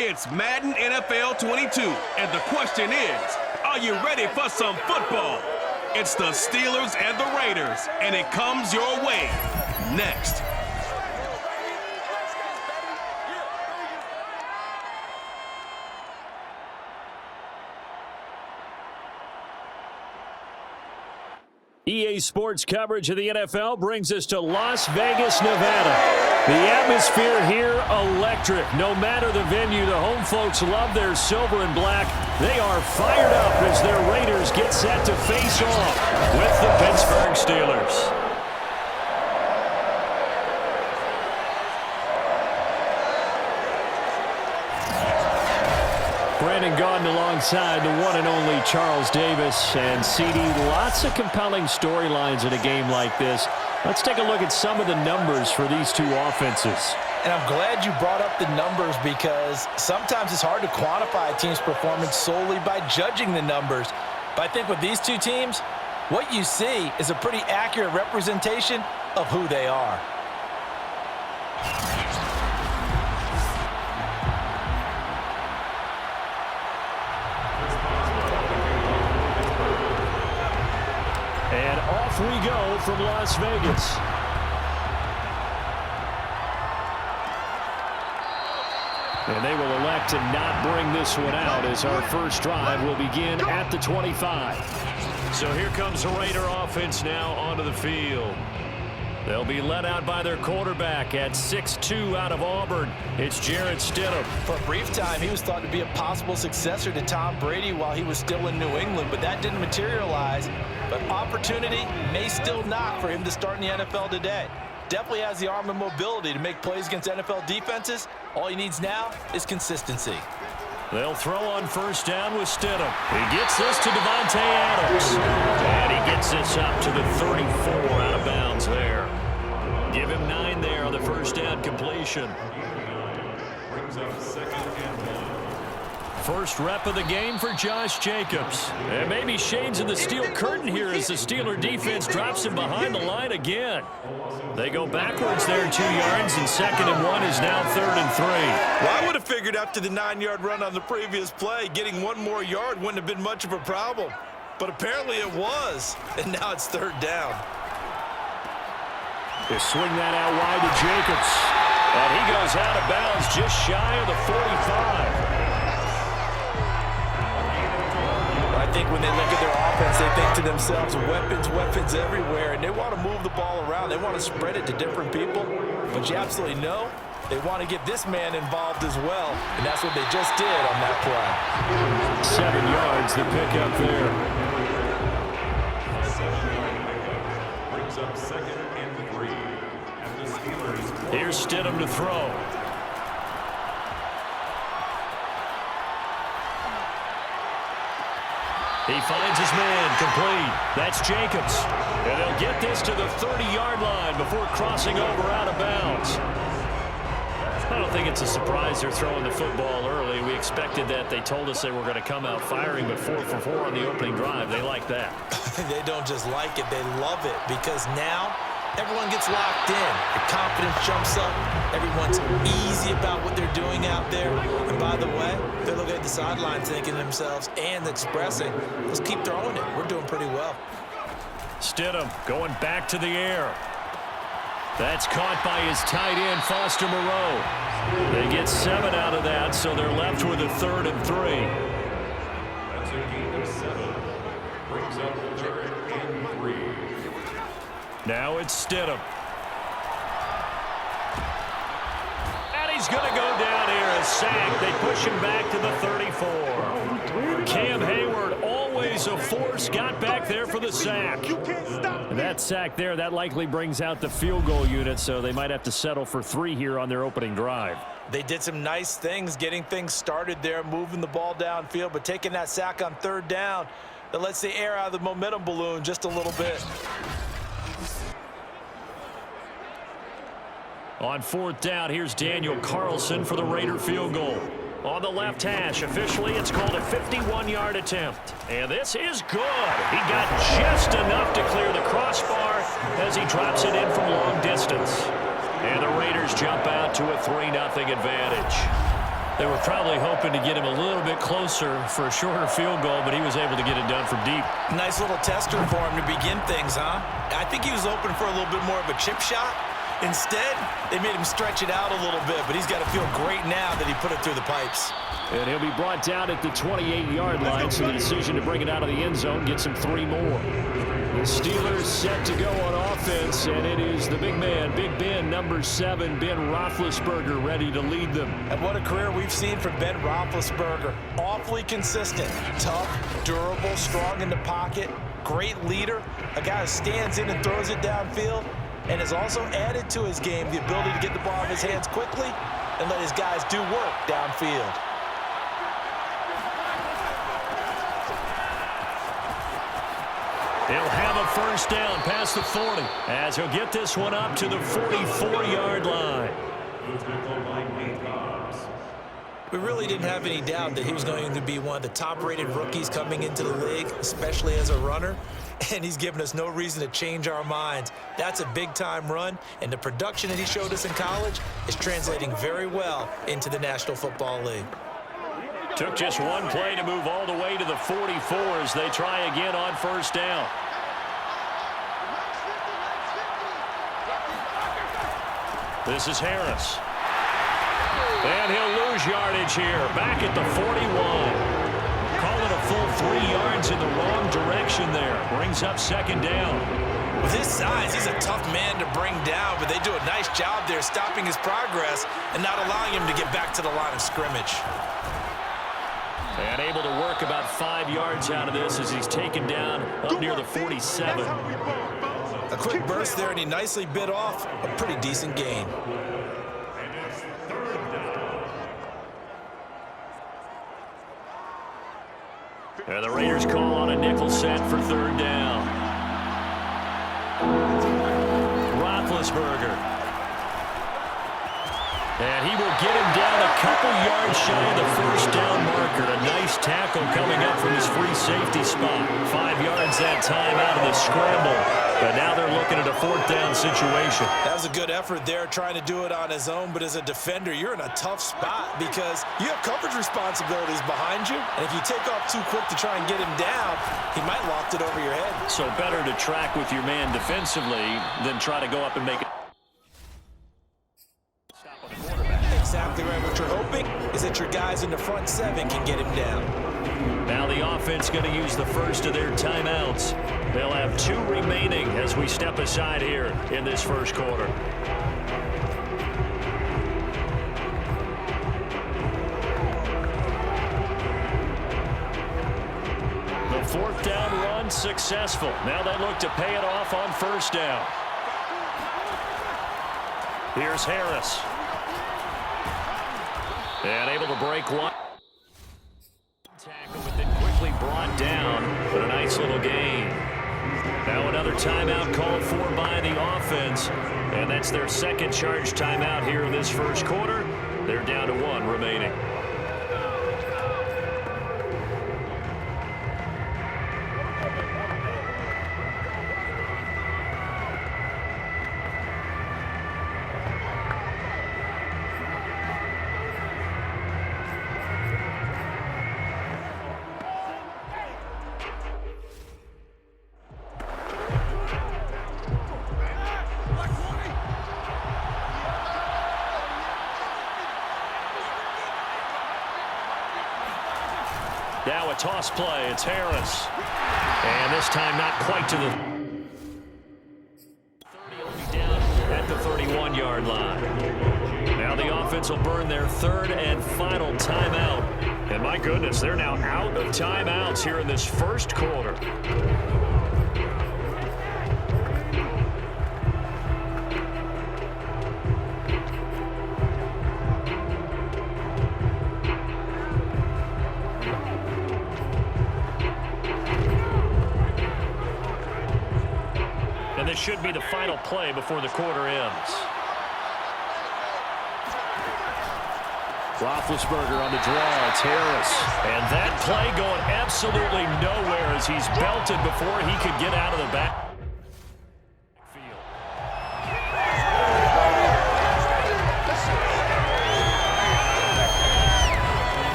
It's Madden NFL 22, and the question is, are you ready for some football? It's the Steelers and the Raiders, and it comes your way next. EA Sports coverage of the NFL brings us to Las Vegas, Nevada. The atmosphere here, electric. No matter the venue, the home folks love their silver and black. They are fired up as their Raiders get set to face off with the Pittsburgh Steelers. Brandon Gaudin alongside the one and only Charles Davis. And CD, lots of compelling storylines in a game like this. Let's take a look at some of the numbers for these two offenses. And I'm glad you brought up the numbers because sometimes it's hard to quantify a team's performance solely by judging the numbers. But I think with these two teams, what you see is a pretty accurate representation of who they are. And off we go from Las Vegas. And they will elect to not bring this one out as our first drive will begin at the 25. So here comes the Raider offense now onto the field. They'll be led out by their quarterback at 6'2" out of Auburn. It's Jarrett Stidham. For a brief time, he was thought to be a possible successor to Tom Brady while he was still in New England, but that didn't materialize. But opportunity may still knock for him to start in the NFL today. Definitely has the arm and mobility to make plays against NFL defenses. All he needs now is consistency. They'll throw on first down with Stidham. He gets this to Devontae Adams. And he gets this up to the 34 out of bounds there. Give him 9 there on the first down completion. Brings up second and 1. First rep of the game for Josh Jacobs. And maybe shades of the steel curtain here as the Steeler defense drops him behind the line again. They go backwards there 2 yards, and second and 1 is now 3rd and 3. Well, I would have figured after the 9-yard run on the previous play, getting 1 more yard wouldn't have been much of a problem. But apparently it was, and now it's 3rd down. They swing that out wide to Jacobs. And he goes out of bounds just shy of the 45. I think when they look at their offense, they think to themselves, weapons everywhere, and they want to move the ball around. They want to spread it to different people, but you absolutely know they want to get this man involved as well, and that's what they just did on that play. 7 yards, the pickup there. Brings up 2nd and 3. And the Steelers. Here's Stidham to throw. He finds his man, complete. That's Jacobs. And they'll get this to the 30-yard line before crossing over out of bounds. I don't think it's a surprise they're throwing the football early. We expected that. They told us they were going to come out firing, but 4 for 4 on the opening drive. They like that. They don't just like it, they love it, because now everyone gets locked in. The confidence jumps up. Everyone's easy about what they're doing out there. And by the way, they're looking at the sideline thinking to themselves and expressing, let's keep throwing it. We're doing pretty well. Stidham going back to the air. That's caught by his tight end, Foster Moreau. They get 7 out of that, so they're left with a 3rd and 3. That's a gain of 7. Brings up 3rd and 3. Now it's Stidham. And he's going to go down here, a sack. They push him back to the 34. Cam Hayward, always a force, got back there for the sack. And that sack there, that likely brings out the field goal unit, so they might have to settle for 3 here on their opening drive. They did some nice things getting things started there, moving the ball downfield, but taking that sack on 3rd down, that lets the air out of the momentum balloon just a little bit. On 4th down, here's Daniel Carlson for the Raider field goal. On the left hash, officially it's called a 51-yard attempt. And this is good. He got just enough to clear the crossbar as he drops it in from long distance. And the Raiders jump out to a 3-0 advantage. They were probably hoping to get him a little bit closer for a shorter field goal, but he was able to get it done from deep. Nice little tester for him to begin things, huh? I think he was open for a little bit more of a chip shot. Instead, they made him stretch it out a little bit, but he's got to feel great now that he put it through the pipes. And he'll be brought down at the 28-yard line, so the decision to bring it out of the end zone gets him 3 more. The Steelers set to go on offense, and it is the big man, Big Ben, number 7, Ben Roethlisberger, ready to lead them. And what a career we've seen from Ben Roethlisberger. Awfully consistent, tough, durable, strong in the pocket, great leader, a guy who stands in and throws it downfield, and has also added to his game the ability to get the ball in his hands quickly and let his guys do work downfield. He'll have a first down past the 40 as he'll get this one up to the 44-yard line. We really didn't have any doubt that he was going to be one of the top-rated rookies coming into the league, especially as a runner, and he's given us no reason to change our minds. That's a big-time run, and the production that he showed us in college is translating very well into the National Football League. Took just one play to move all the way to the 44 as they try again on first down. This is Harris. And he'll lose yardage here, back at the 41. Call it a full 3 yards in the wrong direction there. Brings up second down. With his size, he's a tough man to bring down, but they do a nice job there stopping his progress and not allowing him to get back to the line of scrimmage. And able to work about 5 yards out of this as he's taken down up near the 47. A quick burst there, and he nicely bit off a pretty decent gain. And the Raiders call on a nickel set for third down. Roethlisberger. And he will get him down a couple yards shy of the first down marker. A nice tackle coming up from his free safety spot. 5 yards that time out of the scramble. But now they're looking at a 4th down situation. That was a good effort there trying to do it on his own, but as a defender, you're in a tough spot because you have coverage responsibilities behind you, and if you take off too quick to try and get him down, he might loft it over your head. So better to track with your man defensively than try to go up and make it. Exactly right. What you're hoping is that your guys in the front 7 can get him down. Now the offense going to use the first of their timeouts. They'll have 2 remaining as we step aside here in this first quarter. The 4th down run successful. Now they look to pay it off on first down. Here's Harris. And able to break one. Tackle, but then quickly brought down. But a nice little gain. Now another timeout called for by the offense. And that's their second charge timeout here in this first quarter. They're down to 1 remaining. Now a toss play. It's Harris. And this time not quite to the 30, only down at the 31-yard line. Now the offense will burn their 3rd and final timeout. And my goodness, they're now out of timeouts here in this first quarter. And this should be the final play before the quarter ends. Roethlisberger on the draw. It's Harris. And that play going absolutely nowhere as he's belted before he could get out of the back.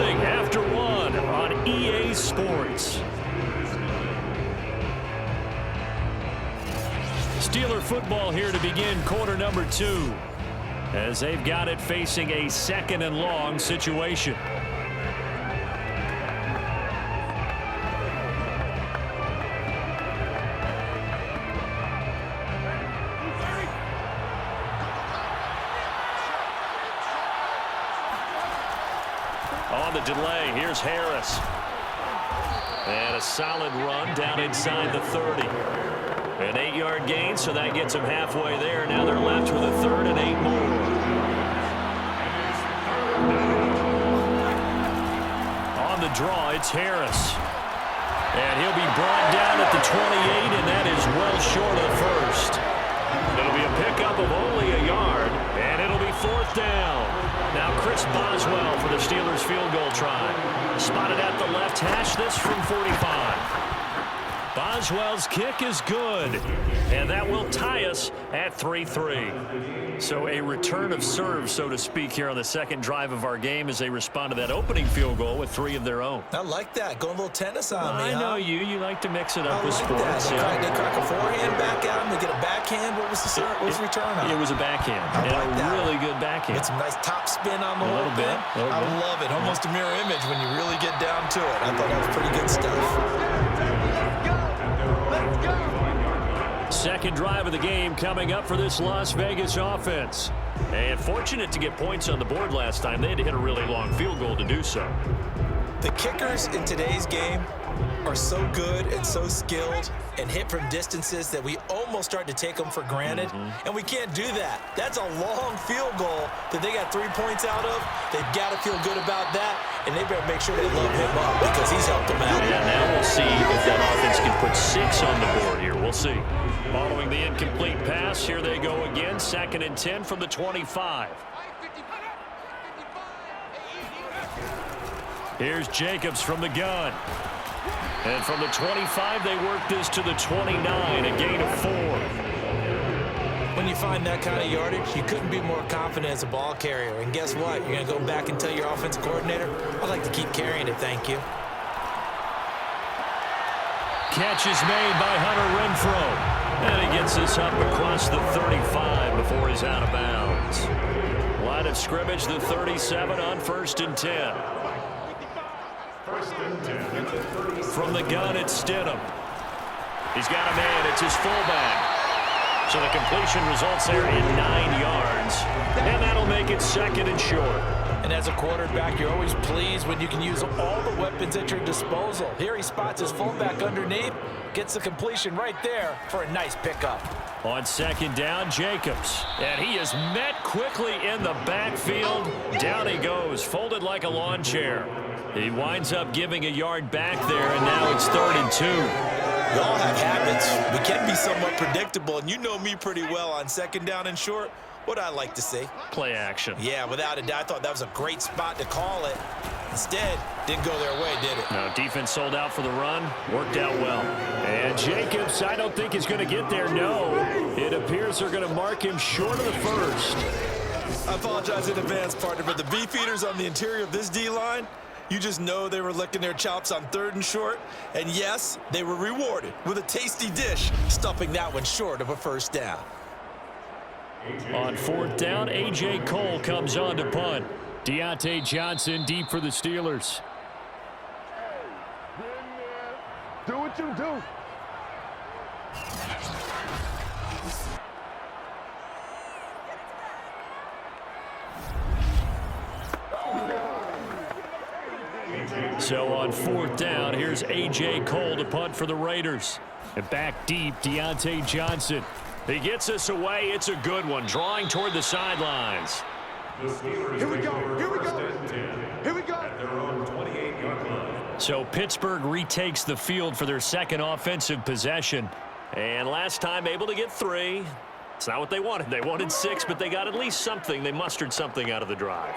after one on EA Sports. Steeler football here to begin quarter number 2, as they've got it facing a 2nd and long situation. On the delay, here's Harris. And a solid run down inside the 30. An 8-yard gain, so that gets them halfway there. Now they're left with a 3rd and 8 more. On the draw, it's Harris. And he'll be brought down at the 28, and that is well short of the first. It'll be a pickup of only a yard, and it'll be 4th down. Now Chris Boswell for the Steelers field goal try. Spotted at the left hash, this from 45. Boswell's kick is good, and that will tie us at 3-3. So a return of serve, so to speak, here on the second drive of our game as they respond to that opening field goal with 3 of their own. I like that. Going a little tennis on me, I know you like to mix it up with sports. They crack a forehand back out, and they get a backhand. What was the return on? It was a backhand. I like that. Really good backhand. Get some nice top spin on the a little bit. I love it. Almost a mirror image when you really get down to it. I thought that was pretty good stuff. Second drive of the game coming up for this Las Vegas offense. And fortunate to get points on the board last time. They had to hit a really long field goal to do so. The kickers in today's game are so good and so skilled and hit from distances that we almost start to take them for granted. And we can't do that. That's a long field goal that they got 3 points out of. They've got to feel good about that, and they better make sure they load him up because he's helped them out. And now we'll see if that offense can put 6 on the board here. We'll see. Following the incomplete pass, here they go again. 2nd and 10 from the 25. Here's Jacobs from the gun. And from the 25, they work this to the 29, a gain of 4. When you find that kind of yardage, you couldn't be more confident as a ball carrier. And guess what? You're going to go back and tell your offensive coordinator, I'd like to keep carrying it, thank you. Catch is made by Hunter Renfrow. And he gets this up across the 35 before he's out of bounds. Line of scrimmage, the 37 on 1st and 10. From the gun, it's Stidham. He's got a man. It's his fullback. So the completion results there in 9 yards. And that'll make it 2nd and short. And as a quarterback, you're always pleased when you can use all the weapons at your disposal. Here he spots his fullback underneath, gets the completion right there for a nice pickup. On 2nd down, Jacobs. And he is met quickly in the backfield. Down he goes, folded like a lawn chair. He winds up giving a yard back there, and now it's 3rd and 2. We all have habits. We can be somewhat predictable, and you know me pretty well on 2nd down and short. What I like to see. Play action. Yeah, without a doubt, I thought that was a great spot to call it. Instead, didn't go their way, did it? No, defense sold out for the run. Worked out well. And Jacobs, I don't think he's going to get there. No. It appears they're going to mark him short of the first. I apologize in advance, partner, but the beefeaters on the interior of this D-line, you just know they were licking their chops on 3rd and short. And yes, they were rewarded with a tasty dish, stuffing that one short of a 1st down. On 4th down, A.J. Cole comes on to punt. Deontay Johnson deep for the Steelers. Do what you do. So on 4th down, here's A.J. Cole to punt for the Raiders. And back deep, Deontay Johnson. He gets us away. It's a good one, drawing toward the sidelines. Here we go. Here we go. Here we go. At their own 28-yard line. So Pittsburgh retakes the field for their 2nd offensive possession. And last time able to get 3. It's not what they wanted. They wanted 6, but they got at least something. They mustered something out of the drive.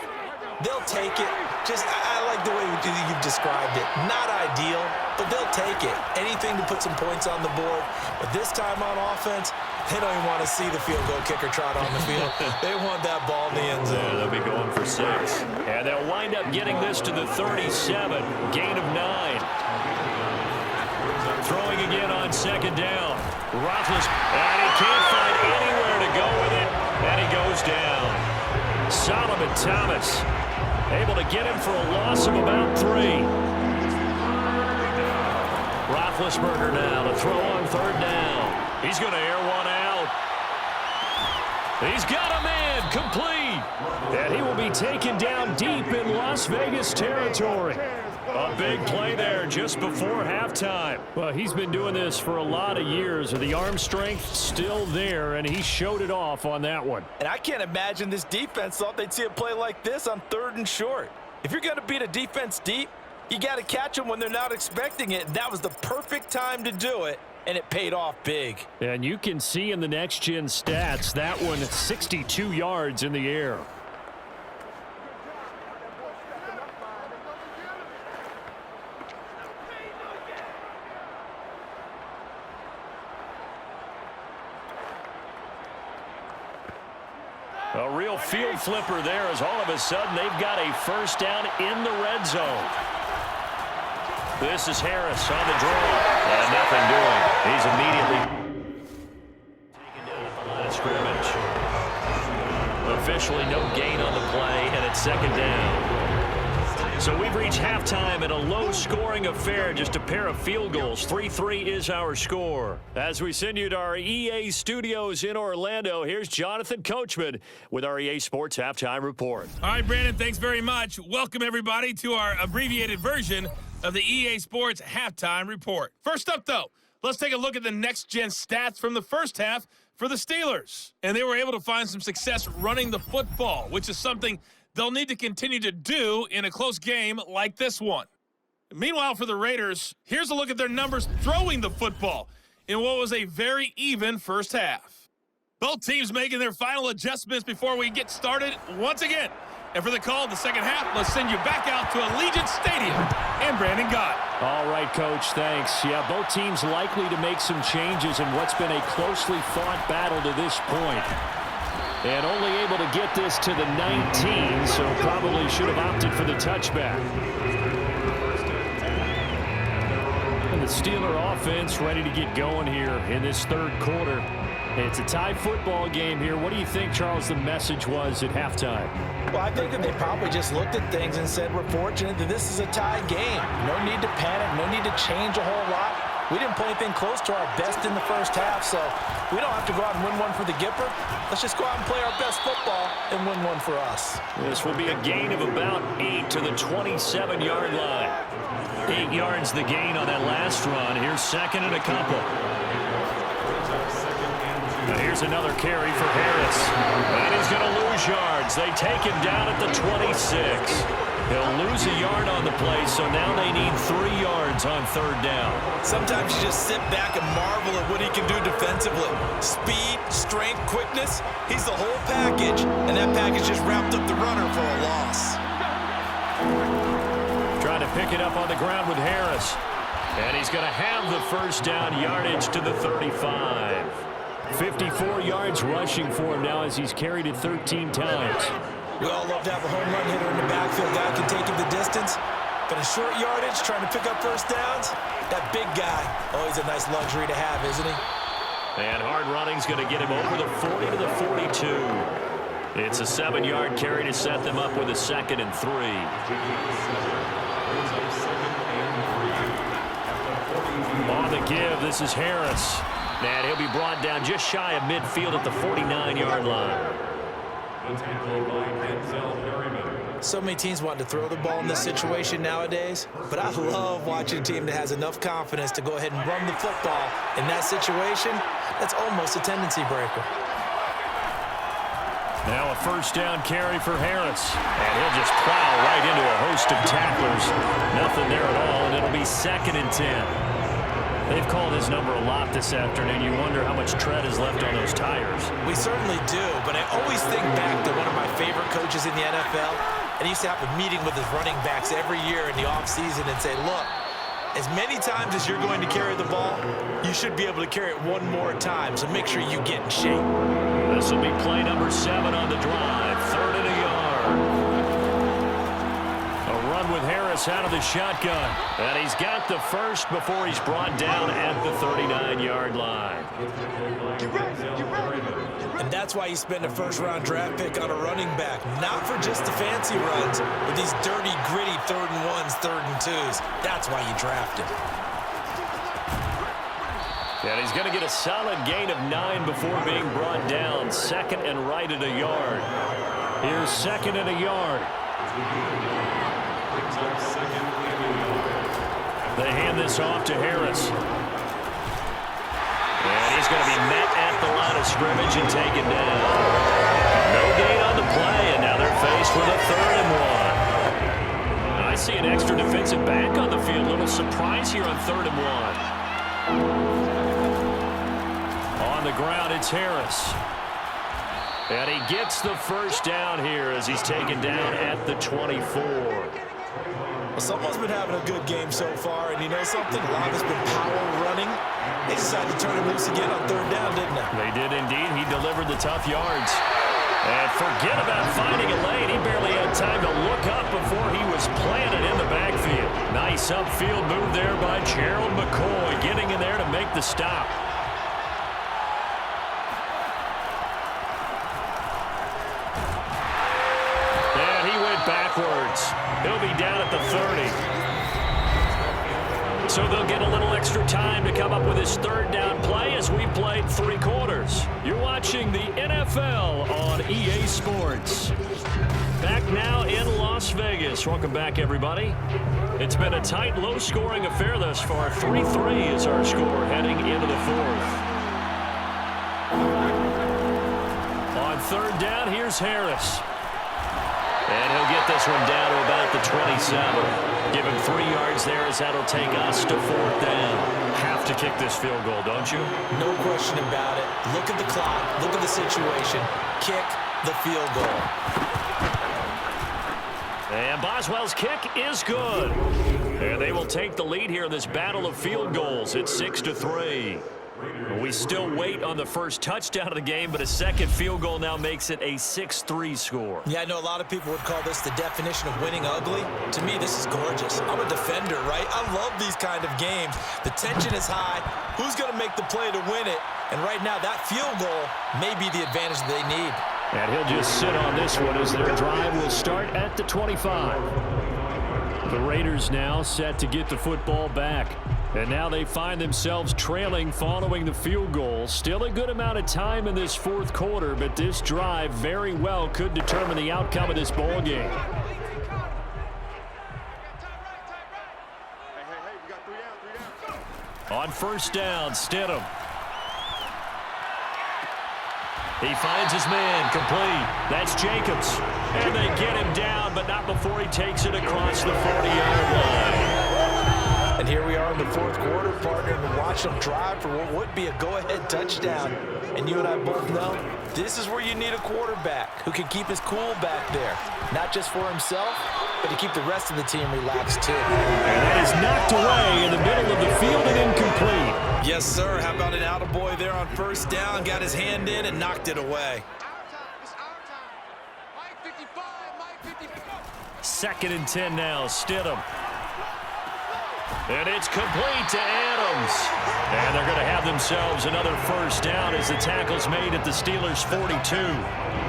They'll take it. I like the way you've described it. Not ideal, but they'll take it. Anything to put some points on the board. But this time on offense, they don't even want to see the field goal kicker trot on the field. They want that ball in the end zone. Yeah, they'll be going for 6. And they'll wind up getting this to the 37. Gain of 9. Throwing again on second down. Roethlisberger, and he can't find anywhere to go with it. And he goes down. Solomon Thomas able to get him for a loss of about 3. Roethlisberger now to throw on third down. He's going to air one out. He's got him in, complete. And he will be taken down deep in Las Vegas territory. A big play there just before halftime. Well, he's been doing this for a lot of years. The arm strength still there, and he showed it off on that one. And I can't imagine this defense thought they'd see a play like this on 3rd and short. If you're going to beat a defense deep, you got to catch them when they're not expecting it. That was the perfect time to do it, and it paid off big. And you can see in the next-gen stats, that one 62 yards in the air. A real field flipper there as all of a sudden they've got a first down in the red zone. This is Harris on the draw. And nothing doing. He's immediately taken down at the line of scrimmage. Officially no gain on the play, and it's second down. So we've reached halftime in a low-scoring affair, just a pair of field goals. 3-3 is our score. As we send you to our EA studios in Orlando, here's Jonathan Coachman with our EA Sports Halftime Report. All right, Brandon, thanks very much. Welcome, everybody, to our abbreviated version of the EA Sports Halftime Report. First up, though, let's take a look at the next-gen stats from the first half for the Steelers. And they were able to find some success running the football, which is something they'll need to continue to do in a close game like this one. Meanwhile, for the Raiders, here's a look at their numbers throwing the football in what was a very even first half. Both teams making their final adjustments before we get started once again. And for the call of the second half, let's send you back out to Allegiant Stadium and Brandon Gott. All right, Coach, thanks. Yeah, both teams likely to make some changes in what's been a closely fought battle to this point. And only able to get this to the 19, so probably should have opted for the touchback. And the Steeler offense ready to get going here in this third quarter. It's a tie football game here. What do you think, Charles, the message was at halftime? Well, I think that they probably just looked at things and said, we're fortunate that this is a tie game. No need to panic, no need to change a whole lot. We didn't play anything close to our best in the first half, so we don't have to go out and win one for the Gipper. Let's just go out and play our best football and win one for us. This will be a gain of about 8 to the 27-yard line. 8 yards the gain on that last run. Here's second and a couple. Now here's another carry for Harris. And he's going to lose yards. They take him down at the 26. He'll lose a yard on the play, so now they need 3 yards on third down. Sometimes you just sit back and marvel at what he can do defensively. Speed, strength, quickness, he's the whole package, and that package just wrapped up the runner for a loss. Trying to pick it up on the ground with Harris. And he's going to have the first down yardage to the 35. 54 yards rushing for him now as he's carried it 13 times. We all love to have a home run hitter in the backfield. Guy can take it the distance. But in short yardage, trying to pick up first downs, that big guy, always a nice luxury to have, isn't he? And hard running's going to get him over the 40 to the 42. It's a 7-yard carry to set them up with a 2nd and 3. On the give, this is Harris. And he'll be brought down just shy of midfield at the 49-yard line. So many teams want to throw the ball in this situation nowadays, but I love watching a team that has enough confidence to go ahead and run the football. In that situation, that's almost a tendency breaker. Now a first down carry for Harris. And he'll just plow right into a host of tacklers. Nothing there at all, and it'll be 2nd and 10. They've called his number a lot this afternoon. You wonder how much tread is left on those tires. We certainly do, but I always think back to one of my favorite coaches in the NFL. And he used to have a meeting with his running backs every year in the offseason and say, look, as many times as you're going to carry the ball, you should be able to carry it one more time, so make sure you get in shape. This will be play number 7 on the drive. 3rd and a yard. A run with Harris out of the shotgun. And he's got the first before he's brought down at the 39-yard line. And that's why you spend a first-round draft pick on a running back, not for just the fancy runs, but these dirty, gritty 3rd and 1s, 3rd and 2s. That's why you draft him. And he's going to get a solid gain of 9 before being brought down. 2nd and right at a yard. Here's 2nd and a yard. They hand this off to Harris. And he's going to be met at the line of scrimmage and taken down. No gain on the play, and now they're faced with a 3rd and 1. I see an extra defensive back on the field. Little surprise here on 3rd and 1. On the ground, it's Harris. And he gets the first down here as he's taken down at the 24. Well, someone's been having a good game so far, and you know something? A lot of it's been power running. They decided to turn him loose again on 3rd down, didn't they? They did indeed. He delivered the tough yards. And forget about finding a lane. He barely had time to look up before he was planted in the backfield. Nice upfield move there by Gerald McCoy, getting in there to make the stop. And he went backwards. He'll be down at the 30. So they'll get a little extra time to come up with his 3rd down play as we played 3 quarters. You're watching the NFL on EA Sports. Back now in Las Vegas. Welcome back, everybody. It's been a tight, low-scoring affair thus far. 3-3 is our score heading into the 4th. On 3rd down, here's Harris. And he'll get this one down to about the 27. Give him 3 yards there as that'll take us to 4th down. Have to kick this field goal, don't you? No question about it. Look at the clock. Look at the situation. Kick the field goal. And Boswell's kick is good. And they will take the lead here in this battle of field goals. It's 6-3. We still wait on the first touchdown of the game, but a second field goal now makes it a 6-3 score. Yeah, I know a lot of people would call this the definition of winning ugly. To me, this is gorgeous. I'm a defender, right? I love these kind of games. The tension is high. Who's going to make the play to win it? And right now, that field goal may be the advantage they need. And he'll just sit on this one as their drive will start at the 25. The Raiders now set to get the football back. And now they find themselves trailing following the field goal. Still a good amount of time in this 4th quarter, but this drive very well could determine the outcome of this ball game. On 1st down, Stidham. He finds his man, complete. That's Jacobs. And they get him down, but not before he takes it across the 40-yard line. And here we are in the 4th quarter, partner, and watch them drive for what would be a go-ahead touchdown. And you and I both know this is where you need a quarterback who can keep his cool back there. Not just for himself, but to keep the rest of the team relaxed, too. And that is knocked away in the middle of the field and incomplete. Yes, sir. How about an attaboy there on 1st down? Got his hand in and knocked it away. 2nd and 10 now, Stidham. And it's complete to Adams. And they're going to have themselves another 1st down as the tackle's made at the Steelers' 42.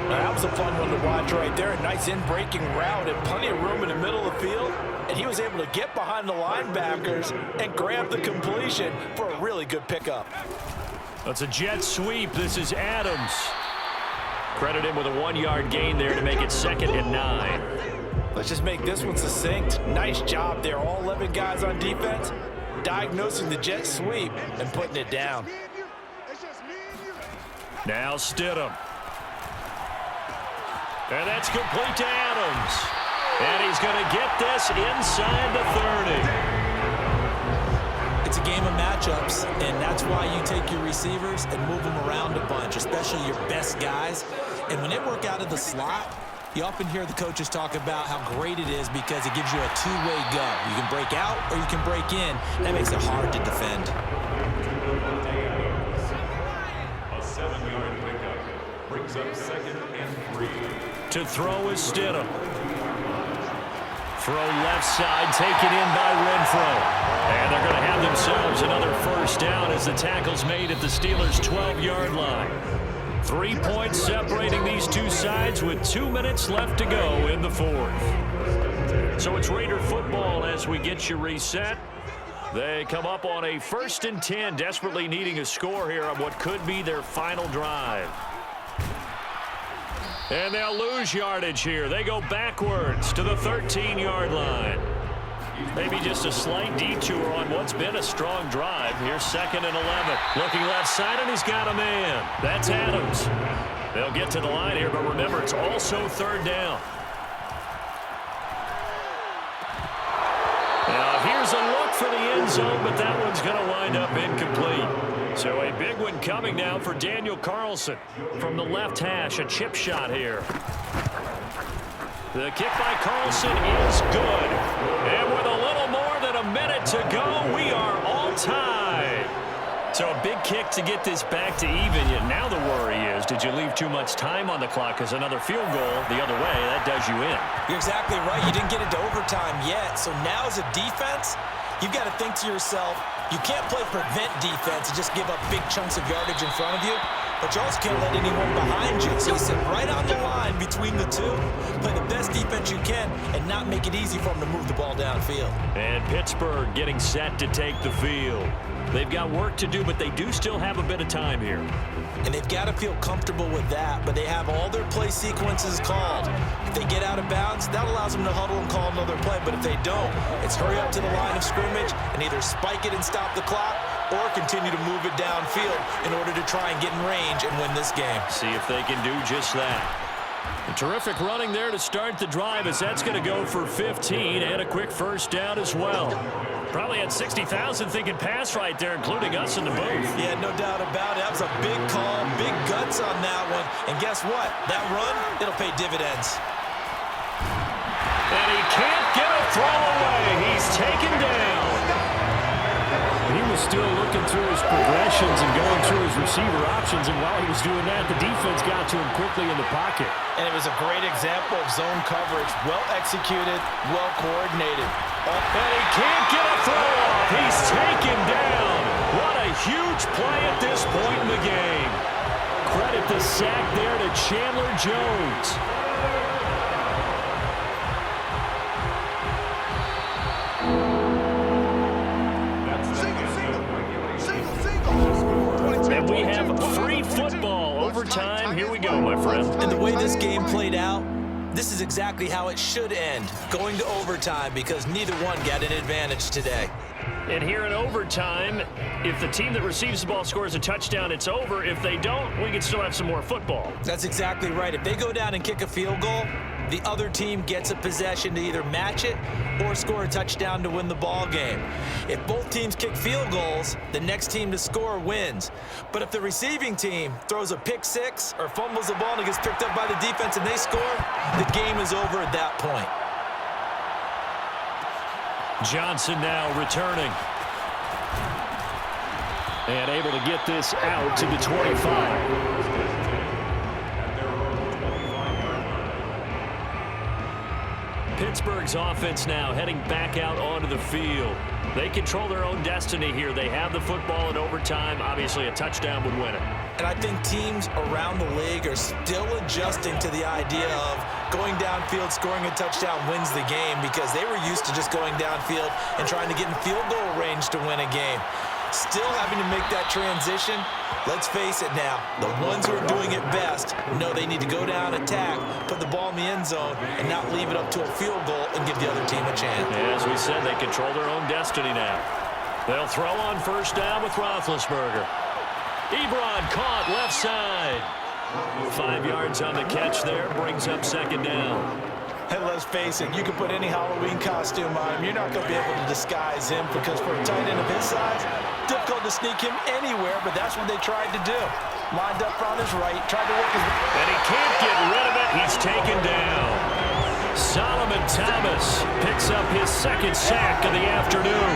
That was a fun one to watch right there. A nice in-breaking route and plenty of room in the middle of the field. And he was able to get behind the linebackers and grab the completion for a really good pickup. That's a jet sweep. This is Adams. Credit him with a 1-yard gain there to make it 2nd and 9. Let's just make this one succinct. Nice job there. All 11 guys on defense diagnosing the jet sweep and putting it down. Now Stidham. And that's complete to Adams. And he's going to get this inside the 30. It's a game of matchups, and that's why you take your receivers and move them around a bunch, especially your best guys. And when they work out of the slot, You often hear the coaches talk about how great it is because it gives you a two-way go. You can break out or you can break in. That makes it hard to defend. A 7-yard pickup brings up 2nd and 3. To throw is Stidham. Throw left side, taken in by Renfro. And they're going to have themselves another first down as the tackle's made at the Steelers' 12-yard line. 3 points separating these two sides with 2 minutes left to go in the fourth. So it's Raider football as we get you reset. They come up on a 1st and 10, desperately needing a score here on what could be their final drive. And they'll lose yardage here. They go backwards to the 13-yard line. Maybe just a slight detour on what's been a strong drive. Here's 2nd and 11. Looking left side, and he's got a man. That's Adams. They'll get to the line here, but remember, it's also 3rd down. Now, here's a look for the end zone, but that one's going to wind up incomplete. So a big one coming now for Daniel Carlson. From the left hash, a chip shot here. The kick by Carlson is good. And with a little more than a minute to go, we are all tied. So a big kick to get this back to even. Yet now the worry is, did you leave too much time on the clock? Because another field goal the other way, that does you in. You're exactly right. You didn't get into overtime yet. So now as a defense, you've got to think to yourself, you can't play prevent defense and just give up big chunks of yardage in front of you. But you also can't let anyone behind you. So you sit right on the line between the two, play the best defense you can, and not make it easy for them to move the ball downfield. And Pittsburgh getting set to take the field. They've got work to do, but they do still have a bit of time here. And they've got to feel comfortable with that, but they have all their play sequences called. If they get out of bounds, that allows them to huddle and call another play. But if they don't, it's hurry up to the line of scrimmage and either spike it and stop the clock or continue to move it downfield in order to try and get in range and win this game. See if they can do just that. A terrific running there to start the drive as that's going to go for 15 and a quick first down as well. Probably had 60,000 thinking pass right there, including us in the booth. Yeah, no doubt about it. That was a big call, big guts on that one. And guess what? That run, it'll pay dividends. And he can't get a throw away. He's taken down. He was still looking through his progressions and going through his receiver options, and while he was doing that, the defense got to him quickly in the pocket. And it was a great example of zone coverage. Well executed, well coordinated. And he can't get a throw off. He's taken down. What a huge play at this point in the game. Credit the sack there to Chandler Jones. And we have free football overtime. Here we go, my friend. And the way this game played out, this is exactly how it should end, going to overtime, because neither one got an advantage today. And here in overtime, if the team that receives the ball scores a touchdown, it's over. If they don't, we can still have some more football. That's exactly right. If they go down and kick a field goal, the other team gets a possession to either match it or score a touchdown to win the ball game. If both teams kick field goals, the next team to score wins. But if the receiving team throws a pick six or fumbles the ball and it gets picked up by the defense and they score, the game is over at that point. Johnson now returning. And able to get this out to the 25. Pittsburgh's offense now heading back out onto the field. They control their own destiny here. They have the football in overtime. Obviously, a touchdown would win it. And I think teams around the league are still adjusting to the idea of going downfield, scoring a touchdown wins the game, because they were used to just going downfield and trying to get in field goal range to win a game. Still having to make that transition. Let's face it now, the ones who are doing it best know they need to go down, attack, put the ball in the end zone, and not leave it up to a field goal and give the other team a chance. As we said, they control their own destiny now. They'll throw on first down with Roethlisberger. Ebron caught left side. 5 yards on the catch there, brings up second down. And let's face it, you can put any Halloween costume on him. You're not going to be able to disguise him, because for a tight end of his size, difficult to sneak him anywhere, but that's what they tried to do. Lined up on his right, tried to work his... And he can't get rid of it. He's taken down. Solomon Thomas picks up his second sack of the afternoon.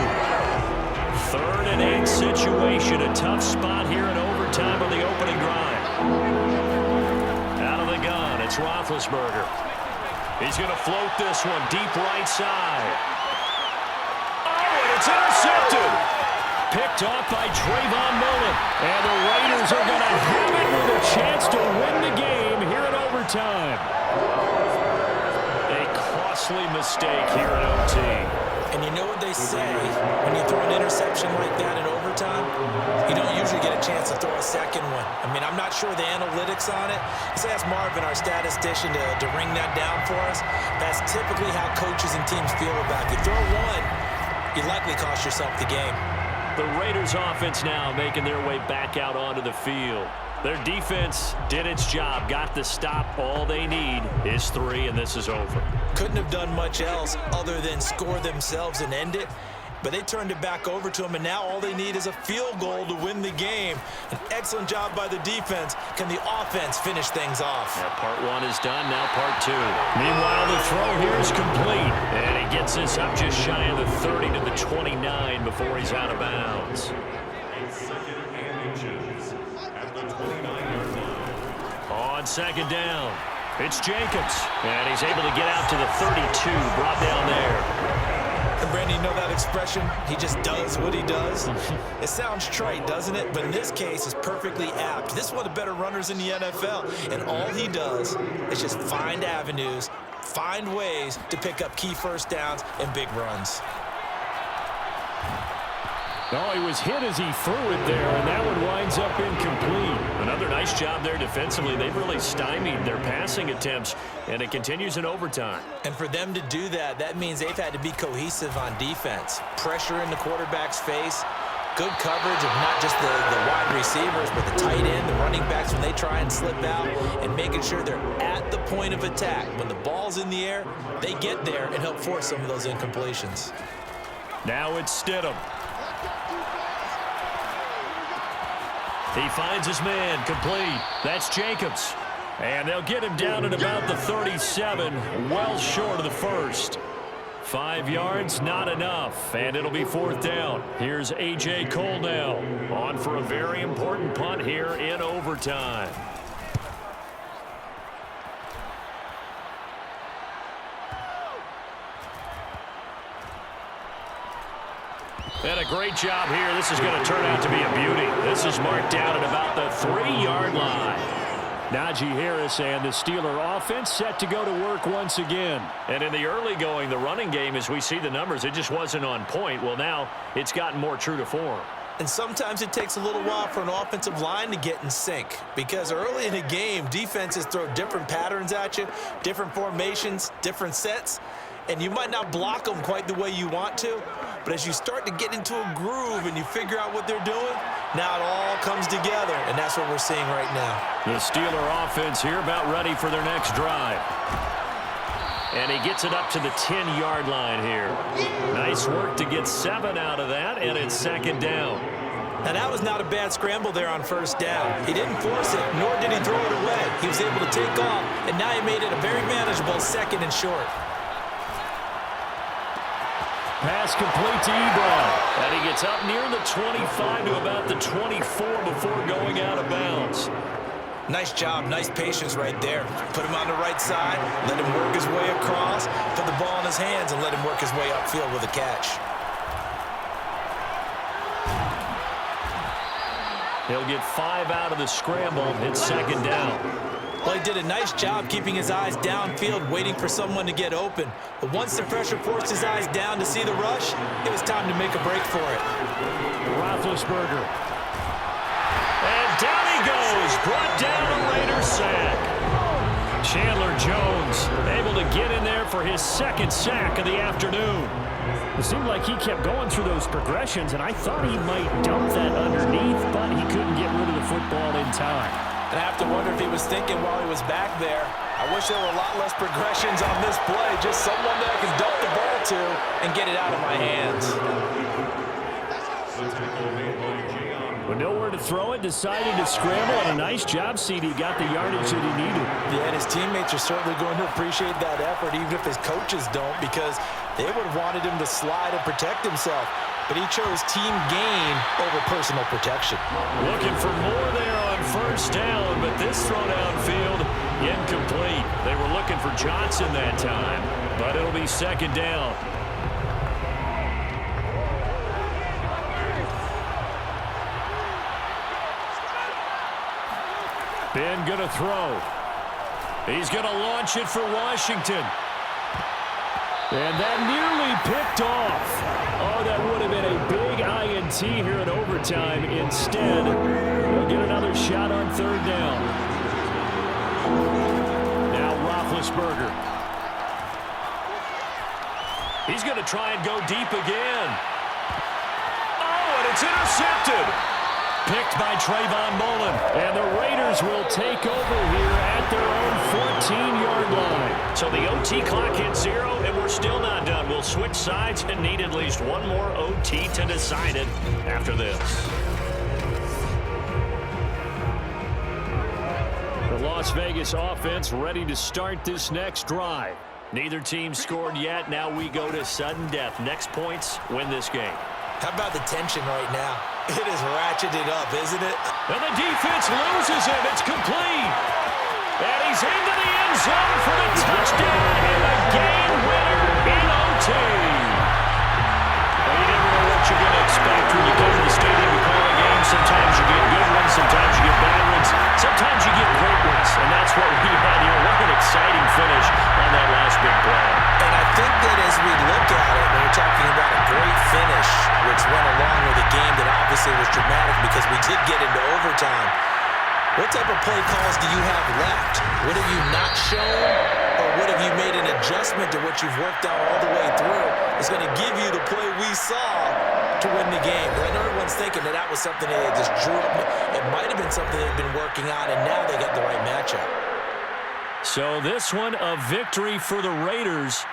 3rd and 8 situation. A tough spot here in overtime on the opening drive. Out of the gun, it's Roethlisberger. He's going to float this one deep right side. Oh, and it's intercepted. Picked off by Trayvon Mullen. And the Raiders are going to have it with a chance to win the game here in overtime. A costly mistake here in OT. And you know what they say, when you throw an interception like that in overtime, you don't usually get a chance to throw a second one. I mean, I'm not sure the analytics on it. Let's ask Marvin, our statistician, to ring that down for us. That's typically how coaches and teams feel about it. You throw one, you likely cost yourself the game. The Raiders offense now making their way back out onto the field. Their defense did its job, got the stop. All they need is 3, and this is over. Couldn't have done much else other than score themselves and end it. But they turned it back over to them, and now all they need is a field goal to win the game. An excellent job by the defense. Can the offense finish things off? Yeah, part 1 is done, now part 2. Meanwhile, the throw here is complete. And he gets this up just shy of the 30 to the 29 before he's out of bounds. On 2nd down, it's Jacobs. And he's able to get out to the 32, brought down there. And Brandon, you know that expression, he just does what he does? It sounds trite, doesn't it? But in this case, it's perfectly apt. This is one of the better runners in the NFL. And all he does is just find avenues, find ways to pick up key first downs and big runs. Oh, he was hit as he threw it there, and that one winds up incomplete. Another nice job there defensively. They've really stymied their passing attempts, and it continues in overtime. And for them to do that, that means they've had to be cohesive on defense. Pressure in the quarterback's face, good coverage of not just the wide receivers, but the tight end, the running backs when they try and slip out, and making sure they're at the point of attack. When the ball's in the air, they get there and help force some of those incompletions. Now it's Stidham. He finds his man, complete. That's Jacobs. And they'll get him down at about the 37, well short of the first. 5 yards, not enough, and it'll be 4th down. Here's A.J. Cole now, on for a very important punt here in overtime. And a great job here. This is going to turn out to be a beauty. This is marked down at about the 3-yard line. Najee Harris and the Steeler offense set to go to work once again. And in the early going, the running game, as we see the numbers, it just wasn't on point. Well, now it's gotten more true to form. And sometimes it takes a little while for an offensive line to get in sync, because early in a game, defenses throw different patterns at you, different formations, different sets, and you might not block them quite the way you want to. But as you start to get into a groove and you figure out what they're doing, now it all comes together, and that's what we're seeing right now. The Steeler offense here about ready for their next drive. And he gets it up to the 10-yard line here. Nice work to get 7 out of that, and it's 2nd down. Now, that was not a bad scramble there on 1st down. He didn't force it, nor did he throw it away. He was able to take off, and now he made it a very manageable 2nd and short. Pass complete to Ebron. And he gets up near the 25 to about the 24 before going out of bounds. Nice job, nice patience right there. Put him on the right side, let him work his way across, put the ball in his hands, and let him work his way upfield with a catch. He'll get 5 out of the scramble. It's 2nd down. Well, he did a nice job keeping his eyes downfield, waiting for someone to get open. But once the pressure forced his eyes down to see the rush, it was time to make a break for it. Roethlisberger. And down he goes. Brought down a Raider sack. Chandler Jones able to get in there for his 2nd sack of the afternoon. It seemed like he kept going through those progressions, and I thought he might dump that underneath, but he couldn't get rid of the football in time. And I have to wonder if he was thinking while he was back there, I wish there were a lot less progressions on this play, just someone that I can dump the ball to and get it out of my hands. But nowhere to throw it, decided to scramble, and a nice job, CD. Got the yardage that he needed. Yeah, and his teammates are certainly going to appreciate that effort, even if his coaches don't, because they would have wanted him to slide and protect himself. But he chose team gain over personal protection. Looking for more there on first down, but this throw downfield incomplete. They were looking for Johnson that time, but it'll be second down. Ben going to throw. He's going to launch it for Washington. And that nearly picked off. Oh, that would have been a big INT here in overtime. Instead, we'll get another shot on third down. Now Roethlisberger. He's going to try and go deep again. Oh, and it's intercepted. Picked by Trayvon Mullen. And the Raiders will take over here at their own 14-yard line. So the OT clock hits 0, and we're still not done. We'll switch sides and need at least one more OT to decide it after this. The Las Vegas offense ready to start this next drive. Neither team scored yet. Now we go to sudden death. Next points win this game. How about the tension right now? It is ratcheted up, isn't it? And the defense loses him. It's complete. And he's into the end zone for the touchdown and a game winner in OT. Well, you never know what you're going to expect when you come to the stadium to call a game. Sometimes you get good ones. Sometimes you get bad ones. Sometimes you get great ones. And that's what we had here. What an exciting finish on that last big play. And I think that as we look at it, when you're talking about a great finish, which went along with a game that obviously was dramatic because we did get into overtime, what type of play calls do you have left? What have you not shown, or what have you made an adjustment to what you've worked out all the way through is going to give you the play we saw to win the game? But I know everyone's thinking that was something that they just drew up. It might have been something they've been working on, and now they got the right matchup. So this one, a victory for the Raiders.